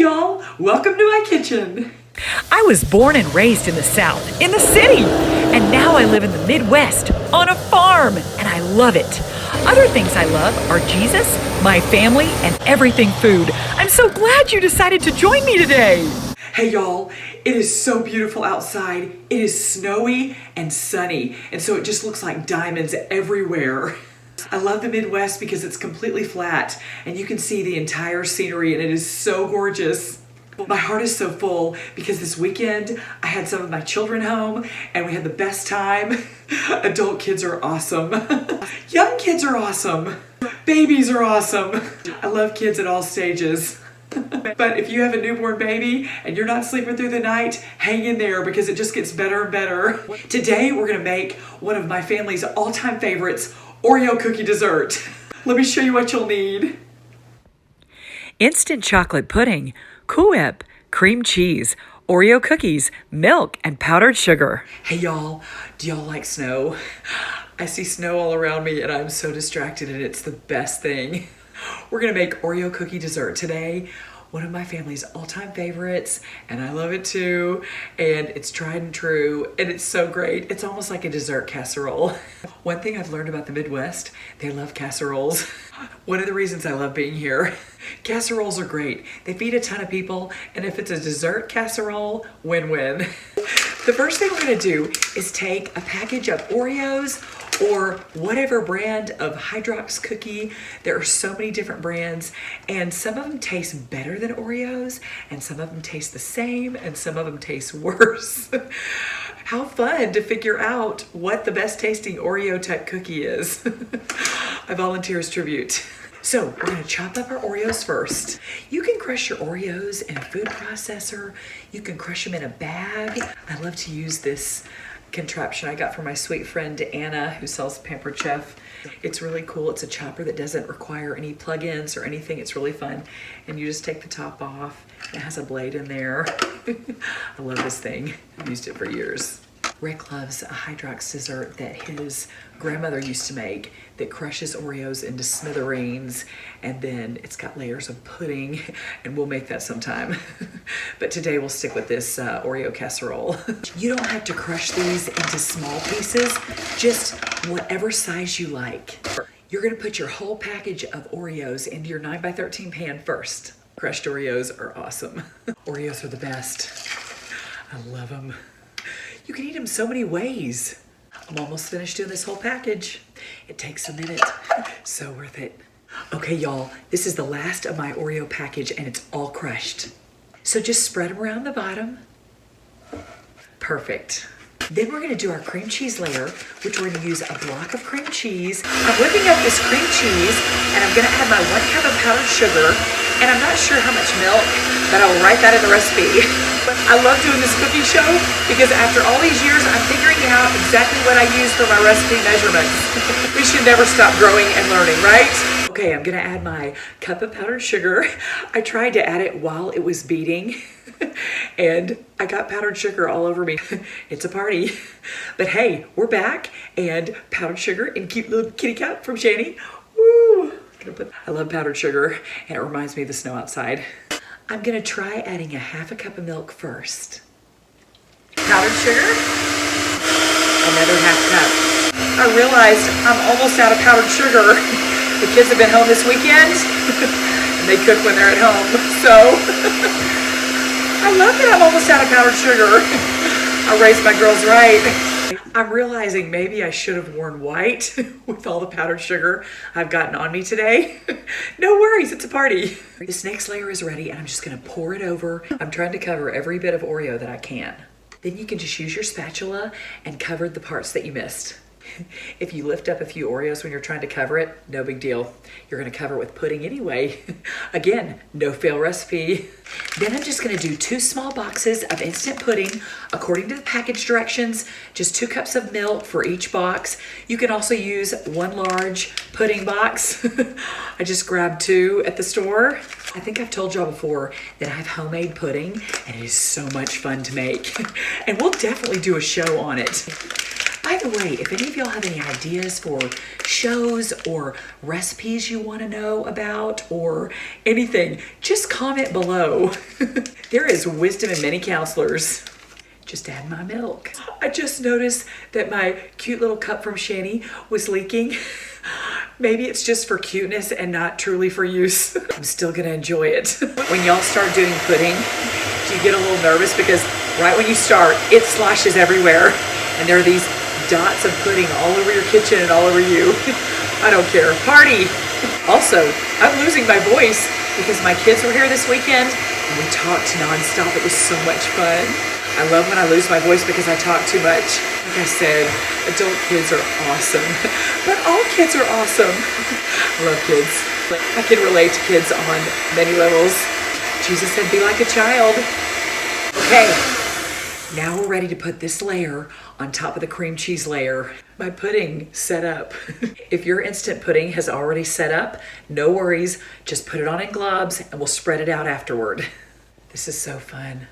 y'all, welcome to my kitchen. I was born and raised in the South, in the city, and now I live in the Midwest, on a farm, and I love it. Other things I love are Jesus, my family, and everything food. I'm so glad you decided to join me today. Hey y'all, it is so beautiful outside. It is snowy and sunny, and so it just looks like diamonds everywhere. I love the Midwest because it's completely flat and you can see the entire scenery and it is so gorgeous. My heart is so full because this weekend I had some of my children home and we had the best time. Adult kids are awesome. Young kids are awesome. Babies are awesome. I love kids at all stages. But if you have a newborn baby and you're not sleeping through the night, hang in there because it just gets better and better. Today we're gonna make one of my family's all-time favorites, Oreo cookie dessert. Let me show you what you'll need. Instant chocolate pudding, Cool Whip, cream cheese, Oreo cookies, milk, and powdered sugar. Hey y'all, do y'all like snow? I see snow all around me and I'm so distracted and it's the best thing. We're gonna make Oreo cookie dessert today. One of my family's all-time favorites, and I love it too, and it's tried and true, and it's so great. It's almost like a dessert casserole. One thing I've learned about the Midwest, they love casseroles. One of the reasons I love being here, casseroles are great. They feed a ton of people, and if it's a dessert casserole, win-win. The first thing we're gonna do is take a package of Oreos or whatever brand of hydrox cookie. There are so many different brands and some of them taste better than Oreos and some of them taste the same and some of them taste worse. How fun to figure out what the best tasting Oreo type cookie is. I volunteer as tribute. So we're gonna chop up our Oreos first. You can crush your Oreos in a food processor. You can crush them in a bag. I love to use this contraption I got from my sweet friend Anna who sells Pampered Chef. It's really cool. It's a chopper that doesn't require any plug-ins or anything. It's really fun. And you just take the top off. It has a blade in there. I love this thing. I've used it for years. Rick loves a hydrox dessert that his grandmother used to make that crushes Oreos into smithereens, and then it's got layers of pudding, and we'll make that sometime. But today we'll stick with this Oreo casserole. You don't have to crush these into small pieces, just whatever size you like. You're gonna put your whole package of Oreos into your 9x13 pan first. Crushed Oreos are awesome. Oreos are the best. I love them. You can eat them so many ways. I'm almost finished doing this whole package. It takes a minute, so worth it. Okay, y'all, this is the last of my Oreo package and it's all crushed. So just spread them around the bottom. Perfect. Then we're gonna do our cream cheese layer, which we're gonna use a block of cream cheese. I'm whipping up this cream cheese and I'm gonna add my 1 cup of powdered sugar, and I'm not sure how much milk, but I will write that in the recipe. I love doing this cooking show because after all these years, I'm figuring out exactly what I use for my recipe measurements. We should never stop growing and learning, right? Okay, I'm gonna add my cup of powdered sugar. I tried to add it while it was beating and I got powdered sugar all over me. It's a party. But hey, we're back, and powdered sugar in cute little kitty cup from Shani. Woo! I love powdered sugar and it reminds me of the snow outside. I'm gonna try adding a half a cup of milk first. Powdered sugar, another half cup. I realized I'm almost out of powdered sugar. The kids have been home this weekend and they cook when they're at home. So I love that I'm almost out of powdered sugar. I raised my girls right. I'm realizing maybe I should have worn white with all the powdered sugar I've gotten on me today. No worries, it's a party. This next layer is ready and I'm just gonna pour it over. I'm trying to cover every bit of Oreo that I can. Then you can just use your spatula and cover the parts that you missed. If you lift up a few Oreos when you're trying to cover it, no big deal. You're gonna cover it with pudding anyway. Again, no fail recipe. Then I'm just gonna do 2 small boxes of instant pudding according to the package directions, just 2 cups of milk for each box. You can also use 1 large pudding box. I just grabbed 2 at the store. I think I've told y'all before that I have homemade pudding and it is so much fun to make. And we'll definitely do a show on it. By the way, if any of y'all have any ideas for shows or recipes you want to know about or anything, just comment below. There is wisdom in many counselors. Just add my milk. I just noticed that my cute little cup from Shani was leaking. Maybe it's just for cuteness and not truly for use. I'm still gonna enjoy it. When y'all start doing pudding, do you get a little nervous? Because right when you start, it sloshes everywhere. And there are these dots of pudding all over your kitchen and all over you. I don't care. Party! Also, I'm losing my voice because my kids were here this weekend and we talked nonstop. It was so much fun. I love when I lose my voice because I talk too much. Like I said, adult kids are awesome, but all kids are awesome. I love kids. I can relate to kids on many levels. Jesus said, be like a child. Okay, now we're ready to put this layer on top of the cream cheese layer. My pudding set up. If your instant pudding has already set up, no worries. Just put it on in globs and we'll spread it out afterward. This is so fun.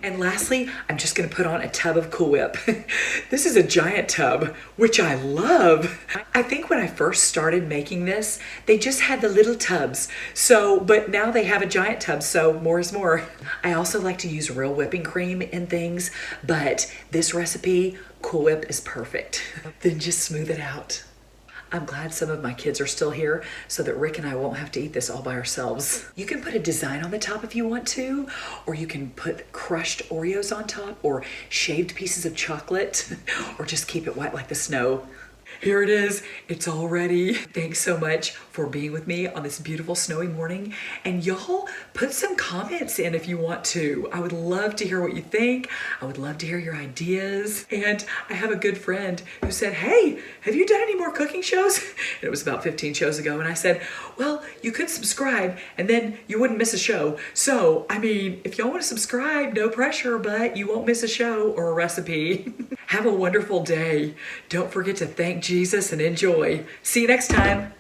And lastly, I'm just gonna put on a tub of Cool Whip. This is a giant tub, which I love. I think when I first started making this, they just had the little tubs. But now they have a giant tub, so more is more. I also like to use real whipping cream in things, but this recipe, Cool Whip is perfect. Then just smooth it out. I'm glad some of my kids are still here so that Rick and I won't have to eat this all by ourselves. You can put a design on the top if you want to, or you can put crushed Oreos on top or shaved pieces of chocolate, or just keep it white like the snow. Here it is, it's all ready. Thanks so much for being with me on this beautiful snowy morning. And y'all put some comments in if you want to. I would love to hear what you think. I would love to hear your ideas. And I have a good friend who said, hey, have you done any more cooking shows? And it was about 15 shows ago. And I said, well, you could subscribe and then you wouldn't miss a show. So, I mean, if y'all want to subscribe, no pressure, but you won't miss a show or a recipe. Have a wonderful day. Don't forget to thank Jesus and enjoy. See you next time.